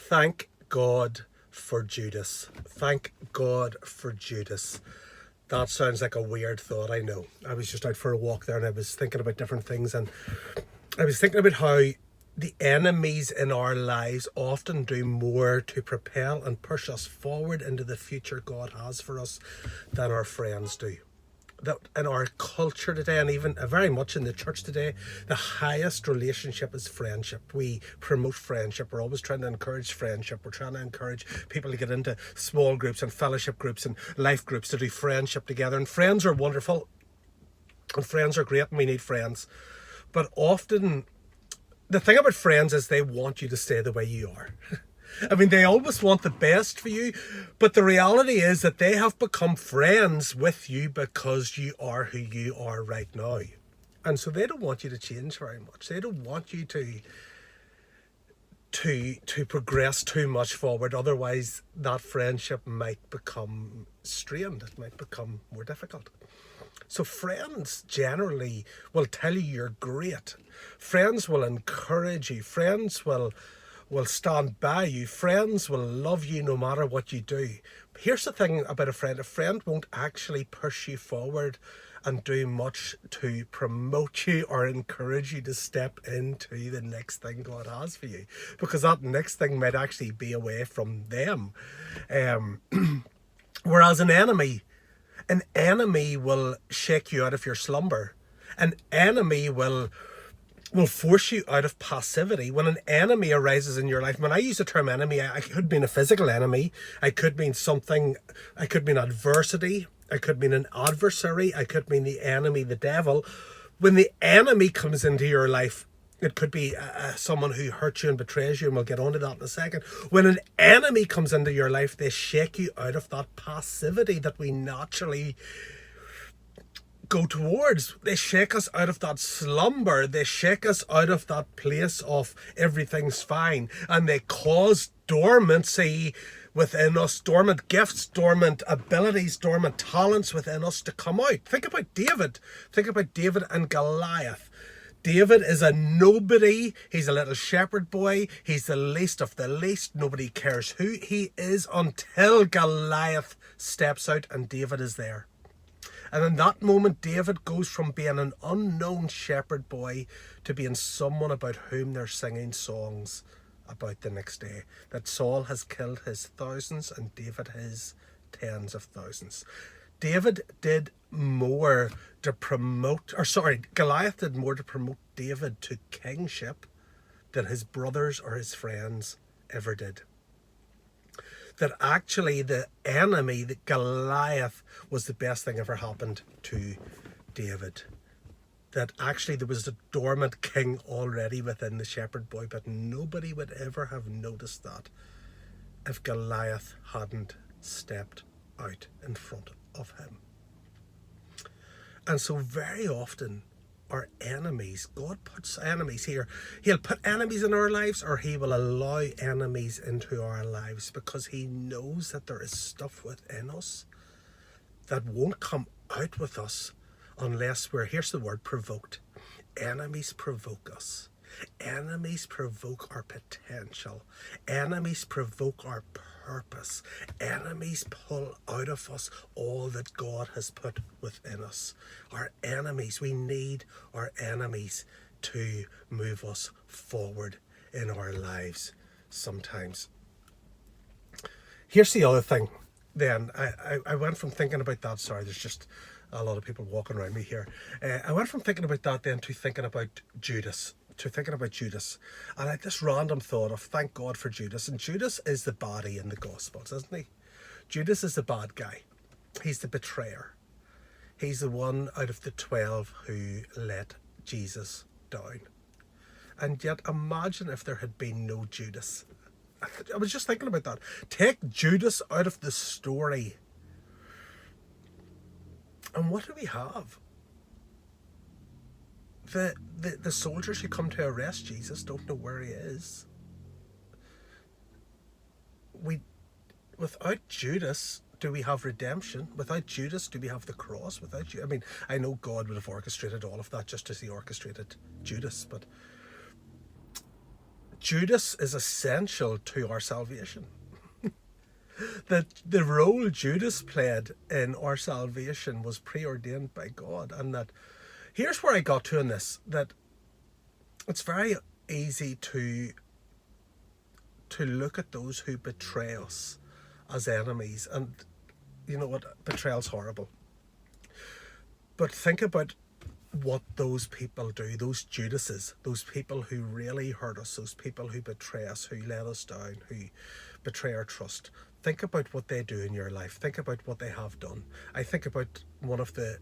Thank God for Judas. Thank God for Judas. That sounds like a weird thought, I know. I was just out for a walk there and I was thinking about different things, and I was thinking about how the enemies in our lives often do more to propel and push us forward into the future God has for us than our friends do. That in our culture today, and even very much in the church today, the highest relationship is friendship. We promote friendship. We're always trying to encourage friendship. We're trying to encourage people to get into small groups and fellowship groups and life groups to do friendship together. And friends are wonderful, and friends are great, and we need friends. But often, the thing about friends is they want you to stay the way you are. I mean, they always want the best for you, but the reality is that they have become friends with you because you are who you are right now. And so they don't want you to change very much. They don't want you to progress too much forward. Otherwise, that friendship might become strained. It might become more difficult. So friends generally will tell you you're great. Friends will encourage you. Friends will stand by you. Friends will love you no matter what you do. Here's the thing about a friend. A friend won't actually push you forward and do much to promote you or encourage you to step into the next thing God has for you, because that next thing might actually be away from them. Whereas an enemy will shake you out of your slumber. An enemy will force you out of passivity. When an enemy arises in your life, when I use the term enemy, I could mean a physical enemy, I could mean something, I could mean adversity, I could mean an adversary, I could mean the enemy, the devil. When the enemy comes into your life, it could be someone who hurts you and betrays you, and we'll get onto that in a second. When an enemy comes into your life, they shake you out of that passivity that we naturally go towards. They shake us out of that slumber. They shake us out of that place of everything's fine, and they cause dormancy within us, dormant gifts, dormant abilities, dormant talents within us to come out. Think about David. Think about David and Goliath. David is a nobody. He's a little shepherd boy. He's the least of the least. Nobody cares who he is until Goliath steps out and David is there. And in that moment, David goes from being an unknown shepherd boy to being someone about whom they're singing songs about the next day. That Saul has killed his thousands and David his tens of thousands. Goliath did more to promote David to kingship than his brothers or his friends ever did. That actually the enemy, that Goliath, was the best thing ever happened to David. That actually there was a dormant king already within the shepherd boy, but nobody would ever have noticed that if Goliath hadn't stepped out in front of him. And so very often our enemies, God puts enemies here. He'll put enemies in our lives, or he will allow enemies into our lives, because he knows that there is stuff within us that won't come out with us unless we're, here's the word, provoked. Enemies provoke us. Enemies provoke our potential. Enemies provoke our purpose. Enemies pull out of us all that God has put within us. Our enemies, we need our enemies to move us forward in our lives sometimes. Here's the other thing then. I went from thinking about that, sorry, there's just a lot of people walking around me here. I went from thinking about that then to thinking about Judas. And I had this random thought of thank God for Judas. And Judas is the baddie in the Gospels, isn't he? Judas is the bad guy. He's the betrayer. He's the one out of the 12 who let Jesus down. And yet imagine if there had been no Judas. I was just thinking about that. Take Judas out of the story, and what do we have? The soldiers who come to arrest Jesus don't know where he is. Without Judas, do we have redemption? Without Judas, do we have the cross? I know God would have orchestrated all of that just as he orchestrated Judas, but Judas is essential to our salvation. That the role Judas played in our salvation was preordained by God. And that here's where I got to in this, that it's very easy to look at those who betray us as enemies. And you know what? Betrayal's horrible. But think about what those people do, those Judases, those people who really hurt us, those people who betray us, who let us down, who betray our trust. Think about what they do in your life. Think about what they have done. I think about one of the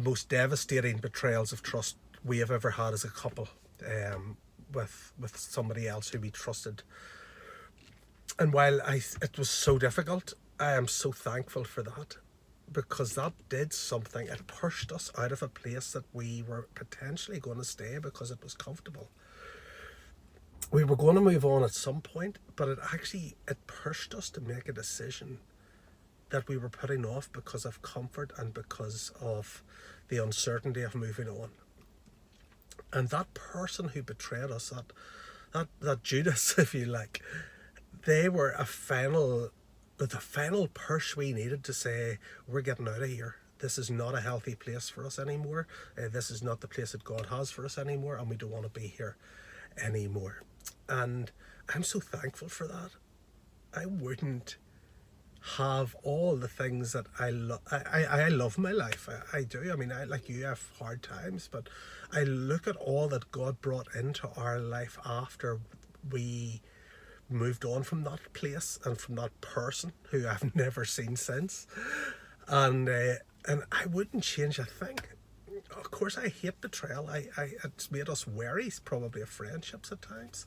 most devastating betrayals of trust we have ever had as a couple, with somebody else who we trusted. And while it was so difficult, I am so thankful for that, because that did something. It pushed us out of a place that we were potentially going to stay because it was comfortable. We were going to move on at some point, but it pushed us to make a decision that we were putting off because of comfort and because of the uncertainty of moving on. And that person who betrayed us, that Judas, if you like, they were the final push we needed to say, we're getting out of here. This is not a healthy place for us anymore. This is not the place that God has for us anymore, and we don't want to be here anymore. And I'm so thankful for that. I wouldn't have all the things that I love. I love my life. I do. I mean, I, like you, have hard times, but I look at all that God brought into our life after we moved on from that place and from that person who I've never seen since, and I wouldn't change a thing. Of course, I hate betrayal. It's made us wary, probably, of friendships at times,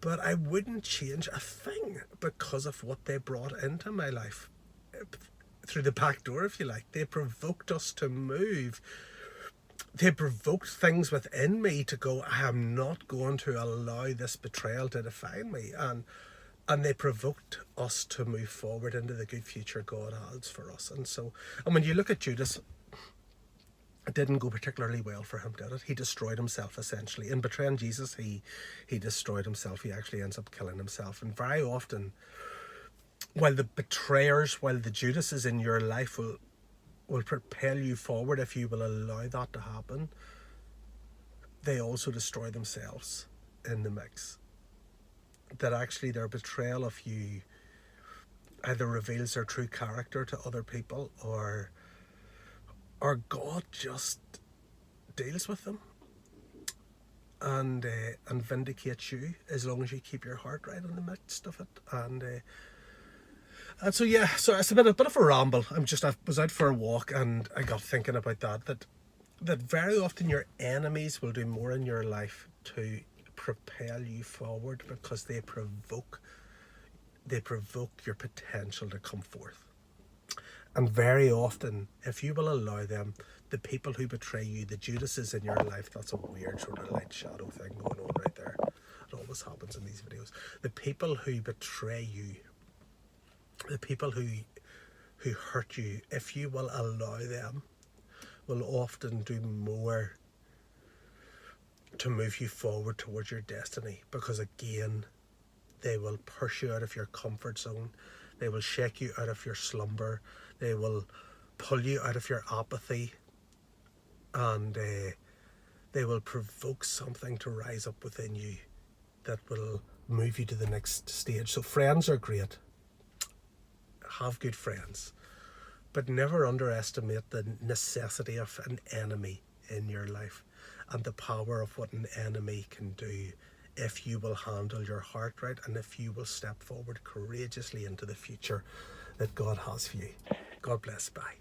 but I wouldn't change a thing because of what they brought into my life through the back door, if you like. They provoked us to move. They provoked things within me to go, I am not going to allow this betrayal to define me. And they provoked us to move forward into the good future God has for us. And when you look at Judas, it didn't go particularly well for him, did it? He destroyed himself, essentially. In betraying Jesus, he destroyed himself. He actually ends up killing himself. And very often, while the Judases in your life will propel you forward if you will allow that to happen, they also destroy themselves in the mix. That actually their betrayal of you either reveals their true character to other people, or God just deals with them and vindicates you, as long as you keep your heart right in the midst of it. And so it's a bit of a ramble. I was out for a walk and I got thinking about that very often your enemies will do more in your life to propel you forward, because they provoke your potential to come forth. And very often, if you will allow them, the people who betray you, the Judases in your life, that's a weird sort of light shadow thing going on right there. It always happens in these videos. The people who betray you, the people who hurt you, if you will allow them, will often do more to move you forward towards your destiny, because again, they will push you out of your comfort zone. They will shake you out of your slumber. They will pull you out of your apathy, and they will provoke something to rise up within you that will move you to the next stage. So friends are great. Have good friends, but never underestimate the necessity of an enemy in your life and the power of what an enemy can do if you will handle your heart right, and if you will step forward courageously into the future that God has for you. God bless. Bye.